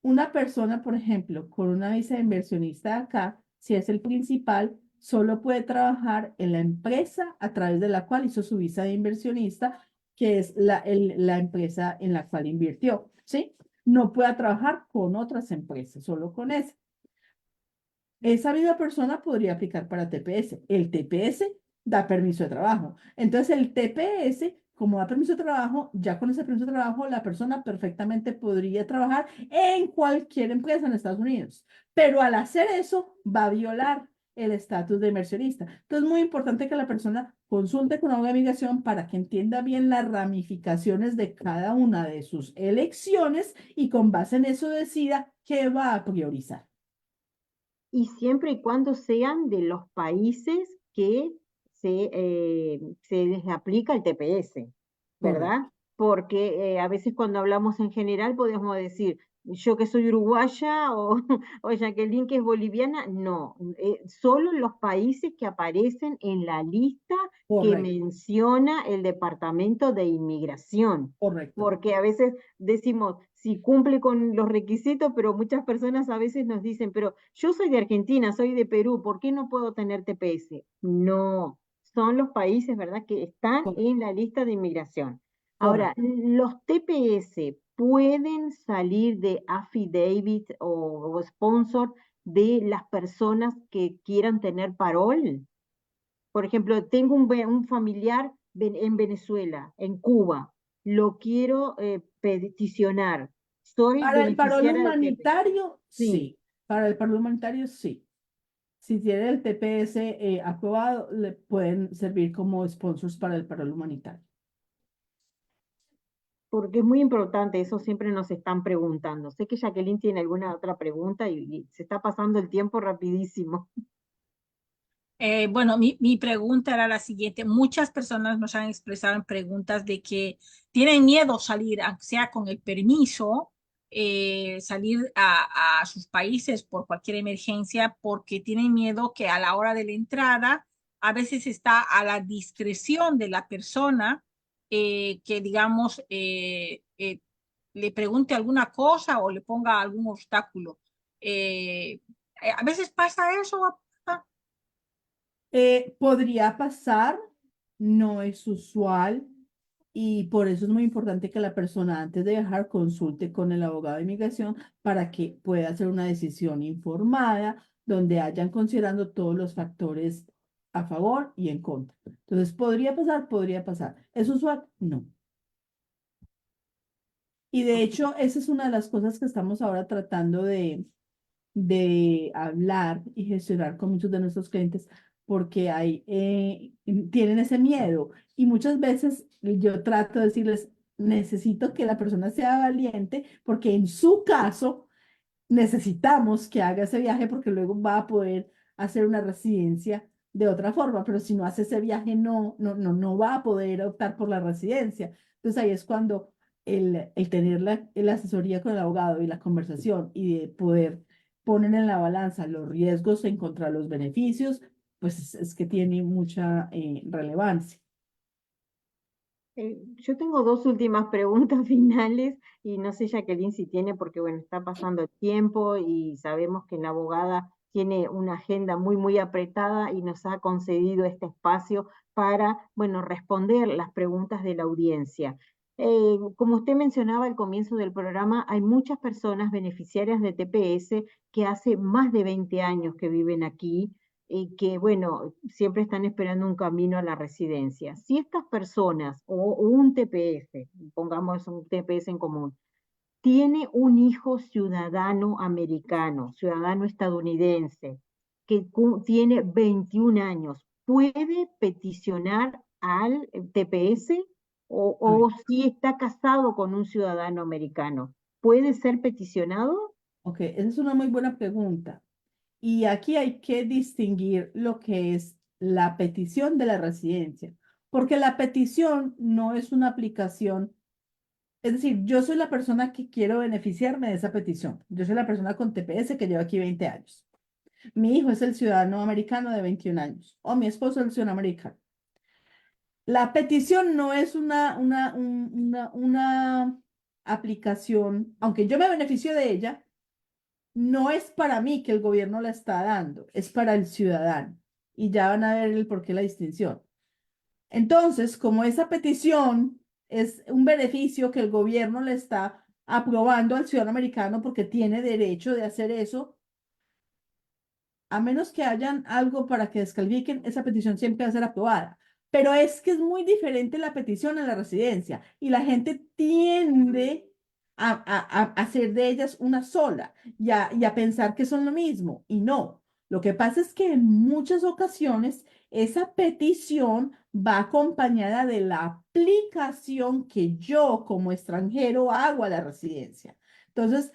Una persona, por ejemplo, con una visa de inversionista acá, si es el principal, solo puede trabajar en la empresa a través de la cual hizo su visa de inversionista, que es la empresa en la cual invirtió, ¿sí? No puede trabajar con otras empresas, solo con esa. Esa misma persona podría aplicar para TPS. El TPS da permiso de trabajo. Entonces, el TPS, como da permiso de trabajo, ya con ese permiso de trabajo, la persona perfectamente podría trabajar en cualquier empresa en Estados Unidos. Pero al hacer eso, va a violar el estatus de inversionista. Entonces, es muy importante que la persona consulte con una migración para que entienda bien las ramificaciones de cada una de sus elecciones y con base en eso decida qué va a priorizar. Y siempre y cuando sean de los países que se les aplica el TPS, Correcto. ¿verdad? Porque a veces cuando hablamos en general podemos decir yo que soy uruguaya o Jacqueline que es boliviana, no, solo los países que aparecen en la lista que Correcto, menciona el Departamento de Inmigración, correcto. porque a veces decimos, si cumple con los requisitos, pero muchas personas a veces nos dicen, pero yo soy de Argentina, soy de Perú, ¿por qué no puedo tener TPS? No, son los países, ¿verdad?, que están cor- en la lista de inmigración. Ahora, Correcto. los TPS pueden salir de affidavit o sponsor de las personas que quieran tener parol. Por ejemplo, tengo un familiar en Venezuela, en Cuba, lo quiero peticionar. Soy Para el paro beneficiaria de TPS. humanitario, Sí, sí. Para el paro humanitario, sí. Si tiene el TPS aprobado, le pueden servir como sponsors para el paro humanitario. porque es muy importante, eso siempre nos están preguntando. Sé que Jacqueline tiene alguna otra pregunta y se está pasando el tiempo rapidísimo. Bueno, mi pregunta era la siguiente. Muchas personas nos han expresado en preguntas de que tienen miedo salir, aunque sea con el permiso, salir a sus países por cualquier emergencia, porque tienen miedo que a la hora de la entrada a veces está a la discreción de la persona que, digamos, le pregunte alguna cosa o le ponga algún obstáculo. A veces pasa eso. Podría pasar, no es usual y por eso es muy importante que la persona antes de viajar consulte con el abogado de inmigración para que pueda hacer una decisión informada donde hayan considerando todos los factores a favor y en contra. Entonces, podría pasar, podría pasar. ¿Es usual? No. Y de hecho, esa es una de las cosas que estamos ahora tratando de hablar y gestionar con muchos de nuestros clientes porque tienen ese miedo. Y muchas veces yo trato de decirles, necesito que la persona sea valiente porque en su caso necesitamos que haga ese viaje porque luego va a poder hacer una residencia de otra forma, pero si no hace ese viaje no va a poder optar por la residencia. Entonces ahí es cuando el tener la asesoría con el abogado y la conversación y de poder poner en la balanza los riesgos en contra de los beneficios, pues es que tiene mucha relevancia. Yo tengo dos últimas preguntas finales y no sé, Jacqueline, si tiene, porque bueno, está pasando el tiempo y sabemos que la abogada tiene una agenda muy, muy apretada y nos ha concedido este espacio para, bueno, responder las preguntas de la audiencia. Como usted mencionaba al comienzo del programa, hay muchas personas beneficiarias de TPS que hace más de 20 años que viven aquí y que, bueno, siempre están esperando un camino a la residencia. Si estas personas o un TPS, pongamos un TPS en común, tiene un hijo ciudadano americano, ciudadano estadounidense, que tiene 21 años, ¿puede peticionar al TPS A ver, o si está casado con un ciudadano americano? ¿Puede ser peticionado? ok, esa es una muy buena pregunta. Y aquí hay que distinguir lo que es la petición de la residencia, porque la petición no es una aplicación, es decir, yo soy la persona que quiero beneficiarme de esa petición. Yo soy la persona con TPS que lleva aquí 20 años. Mi hijo es el ciudadano americano de 21 años, o mi esposo es el ciudadano americano. La petición no es una aplicación, aunque yo me beneficio de ella, no es para mí que el gobierno la está dando, es para el ciudadano. Y ya van a ver el por qué la distinción. Entonces, como esa petición es un beneficio que el gobierno le está aprobando al ciudadano americano porque tiene derecho de hacer eso, a menos que hayan algo para que descalifiquen, esa petición siempre va a ser aprobada. Pero es que es muy diferente la petición a la residencia y la gente tiende a hacer de ellas una sola y a pensar que son lo mismo. Y no, lo que pasa es que en muchas ocasiones esa petición va acompañada de la aplicación que yo como extranjero hago a la residencia. Entonces,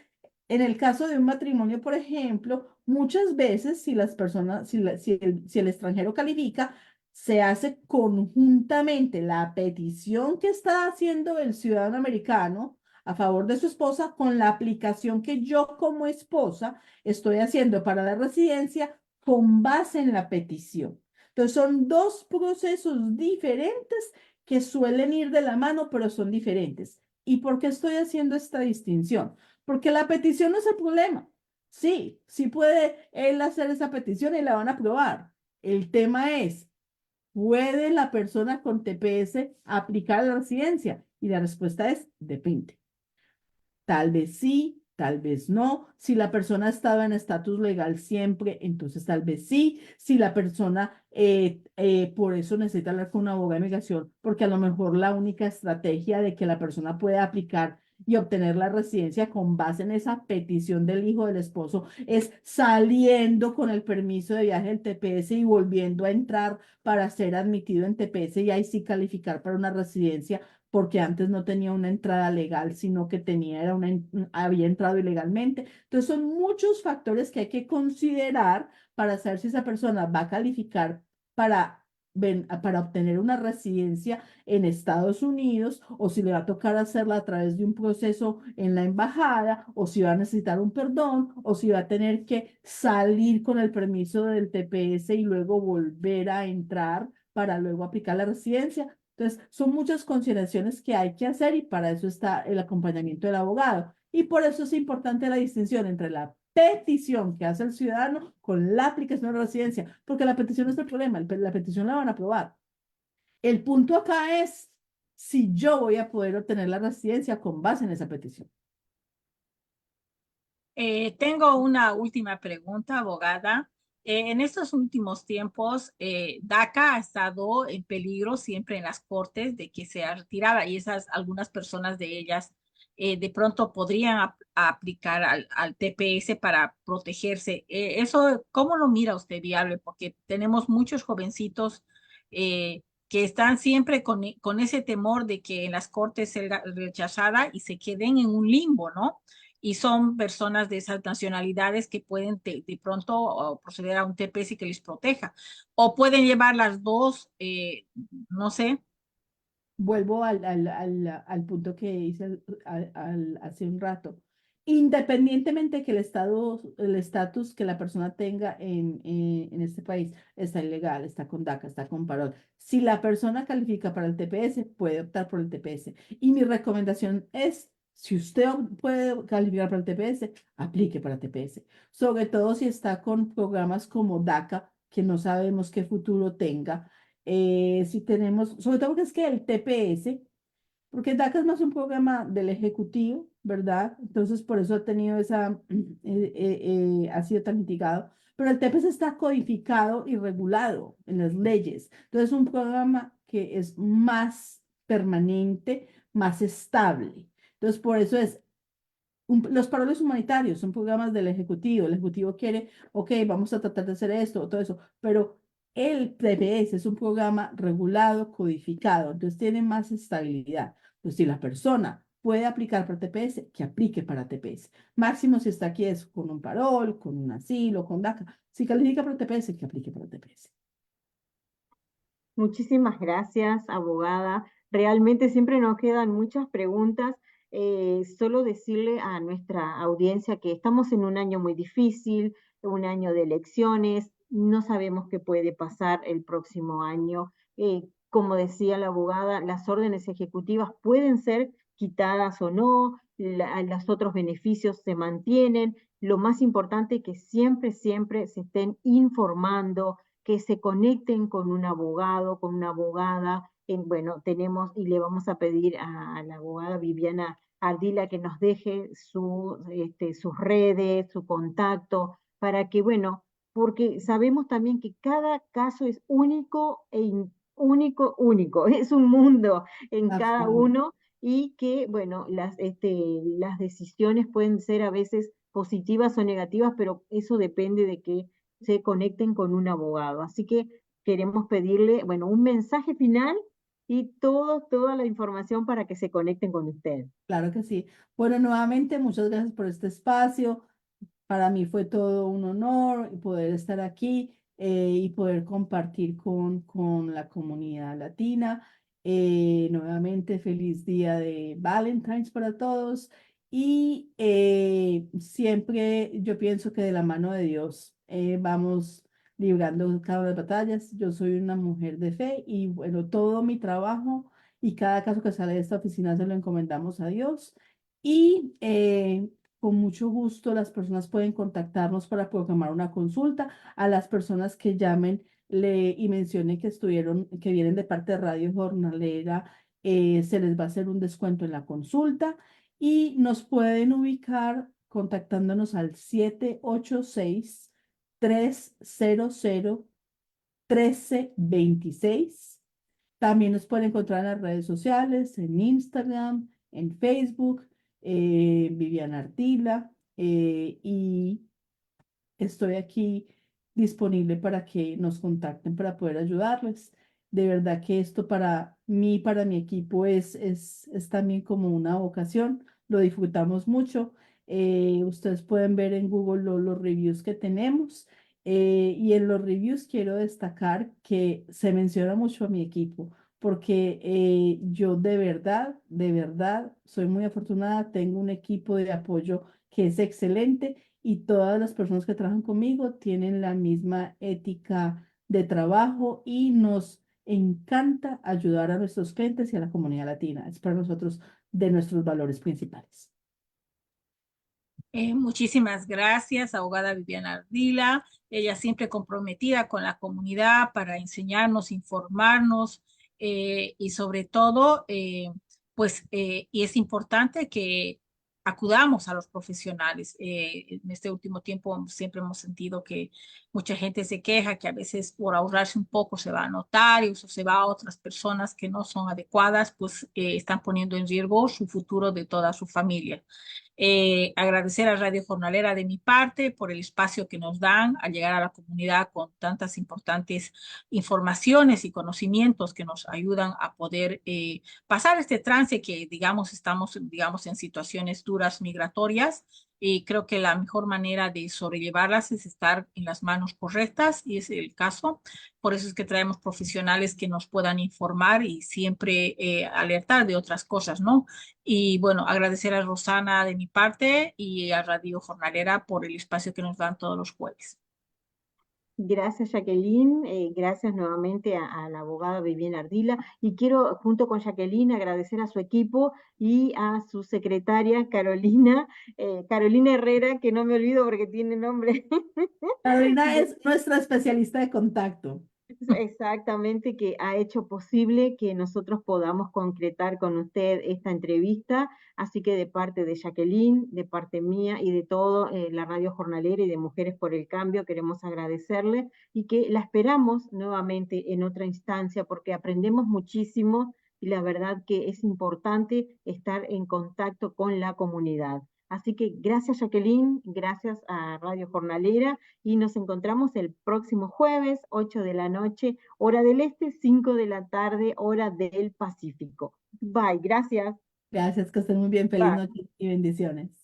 en el caso de un matrimonio, por ejemplo, muchas veces si las personas, si el extranjero califica, se hace conjuntamente la petición que está haciendo el ciudadano americano a favor de su esposa con la aplicación que yo como esposa estoy haciendo para la residencia con base en la petición. Entonces son dos procesos diferentes que suelen ir de la mano, pero son diferentes. ¿Y por qué estoy haciendo esta distinción? Porque la petición no es el problema. Sí, sí puede él hacer esa petición y la van a aprobar. El tema es, ¿puede la persona con TPS aplicar a la residencia? Y la respuesta es, depende. Tal vez sí, tal vez no. Si la persona estaba en estatus legal siempre, entonces tal vez sí. Si la persona por eso necesita hablar con un abogado de migración, porque a lo mejor la única estrategia de que la persona pueda aplicar y obtener la residencia con base en esa petición del hijo del esposo es saliendo con el permiso de viaje del TPS y volviendo a entrar para ser admitido en TPS y ahí sí calificar para una residencia porque antes no tenía una entrada legal, sino que tenía, había entrado ilegalmente. Entonces son muchos factores que hay que considerar para saber si esa persona va a calificar para, para obtener una residencia en Estados Unidos o si le va a tocar hacerla a través de un proceso en la embajada o si va a necesitar un perdón o si va a tener que salir con el permiso del TPS y luego volver a entrar para luego aplicar la residencia. Entonces, son muchas consideraciones que hay que hacer y para eso está el acompañamiento del abogado. Y por eso es importante la distinción entre la petición que hace el ciudadano con la aplicación de la residencia, porque la petición no es el problema, la petición la van a aprobar. El punto acá es si yo voy a poder obtener la residencia con base en esa petición. Tengo una última pregunta, abogada. En estos últimos tiempos, DACA ha estado en peligro siempre en las cortes de que sea retirada y algunas personas de ellas de pronto podrían aplicar al TPS para protegerse. Eso, ¿cómo lo mira usted, viable? Porque tenemos muchos jovencitos que están siempre con ese temor de que en las cortes sea rechazada y se queden en un limbo, ¿no? Y son personas de esas nacionalidades que pueden de pronto proceder a un TPS que les proteja. O pueden llevar las dos, no sé. Vuelvo al punto que hice hace un rato. Independientemente que el estatus que la persona tenga en este país está ilegal, está con DACA, está con parol. Si la persona califica para el TPS, puede optar por el TPS. Y mi recomendación es, si usted puede calificar para el TPS, aplique para TPS. Sobre todo si está con programas como DACA, que no sabemos qué futuro tenga si tenemos, sobre todo porque es que el TPS, porque DACA es más un programa del Ejecutivo, ¿verdad? Entonces por eso ha tenido ha sido tan litigado, pero el TPS está codificado y regulado en las leyes. Entonces es un programa que es más permanente, más estable. Entonces por eso es los paroles humanitarios son programas del Ejecutivo. El Ejecutivo quiere, ok, vamos a tratar de hacer esto, todo eso, pero el TPS es un programa regulado, codificado, entonces tiene más estabilidad. Entonces, si la persona puede aplicar para TPS, que aplique para TPS. Máximo si está aquí es con un parol, con un asilo, con DACA. Si califica para TPS, que aplique para TPS. Muchísimas gracias, abogada. Realmente siempre nos quedan muchas preguntas. Solo decirle a nuestra audiencia que estamos en un año muy difícil, un año de elecciones, no sabemos qué puede pasar el próximo año. Como decía la abogada, las órdenes ejecutivas pueden ser quitadas o no, los otros beneficios se mantienen. Lo más importante es que siempre, siempre se estén informando, que se conecten con un abogado, con una abogada. Bueno, tenemos y le vamos a pedir a la abogada Viviana Ardila que nos deje sus redes, su contacto, para que, bueno, porque sabemos también que cada caso es único único, único, es un mundo en cada Absolutamente. uno y que, bueno, las decisiones pueden ser a veces positivas o negativas, pero eso depende de que se conecten con un abogado. Así que queremos pedirle, bueno, un mensaje final y toda la información para que se conecten con usted. Claro que sí. Bueno, nuevamente, muchas gracias por este espacio. Para mí fue todo un honor poder estar aquí y poder compartir con la comunidad latina. Nuevamente, feliz día de Valentine's para todos. Y siempre yo pienso que de la mano de Dios vamos librando cada una de las batallas. Yo soy una mujer de fe y bueno, todo mi trabajo y cada caso que sale de esta oficina se lo encomendamos a Dios. Y con mucho gusto las personas pueden contactarnos para programar una consulta. A las personas que llamen y mencionen que estuvieron, que vienen de parte de Radio Jornalera, se les va a hacer un descuento en la consulta y nos pueden ubicar contactándonos al 786-300-1326. También nos pueden encontrar en las redes sociales, en Instagram, en Facebook, Viviana Artila, y estoy aquí disponible para que nos contacten para poder ayudarles. De verdad que esto para mí, para mi equipo, es también como una vocación. Lo disfrutamos mucho. Ustedes pueden ver en Google los reviews que tenemos. Y en los reviews quiero destacar que se menciona mucho a mi equipo, porque yo de verdad, soy muy afortunada. Tengo un equipo de apoyo que es excelente y todas las personas que trabajan conmigo tienen la misma ética de trabajo y nos encanta ayudar a nuestros clientes y a la comunidad latina. Es para nosotros de nuestros valores principales. Muchísimas gracias, abogada Viviana Ardila. Ella siempre comprometida con la comunidad para enseñarnos, informarnos y sobre todo, y es importante que acudamos a los profesionales. En este último tiempo siempre hemos sentido que mucha gente se queja que a veces por ahorrarse un poco se va a notarios o se va a otras personas que no son adecuadas, pues están poniendo en riesgo su futuro de toda su familia. Agradecer a Radio Jornalera de mi parte por el espacio que nos dan al llegar a la comunidad con tantas importantes informaciones y conocimientos que nos ayudan a poder pasar este trance que, digamos, estamos, digamos, en situaciones duras migratorias. Y creo que la mejor manera de sobrellevarlas es estar en las manos correctas, y es el caso. Por eso es que traemos profesionales que nos puedan informar y siempre alertar de otras cosas, ¿no? Y bueno, agradecer a Rosana de mi parte y a Radio Jornalera por el espacio que nos dan todos los jueves. Gracias, Jacqueline. Gracias nuevamente a la abogada Viviana Ardila. Y quiero, junto con Jacqueline, agradecer a su equipo y a su secretaria, Carolina Herrera, que no me olvido porque tiene nombre. Carolina es nuestra especialista de contacto. Exactamente, que ha hecho posible que nosotros podamos concretar con usted esta entrevista. Así que de parte de Jacqueline, de parte mía y de todo la Radio Jornalera y de Mujeres por el Cambio, queremos agradecerle y que la esperamos nuevamente en otra instancia porque aprendemos muchísimo y la verdad que es importante estar en contacto con la comunidad. Así que gracias, Jacqueline, gracias a Radio Jornalera y nos encontramos el próximo jueves, 8 de la noche, hora del este, 5 de la tarde, hora del Pacífico. Bye, gracias. Gracias, que estén muy bien. Feliz Bye. noche y bendiciones.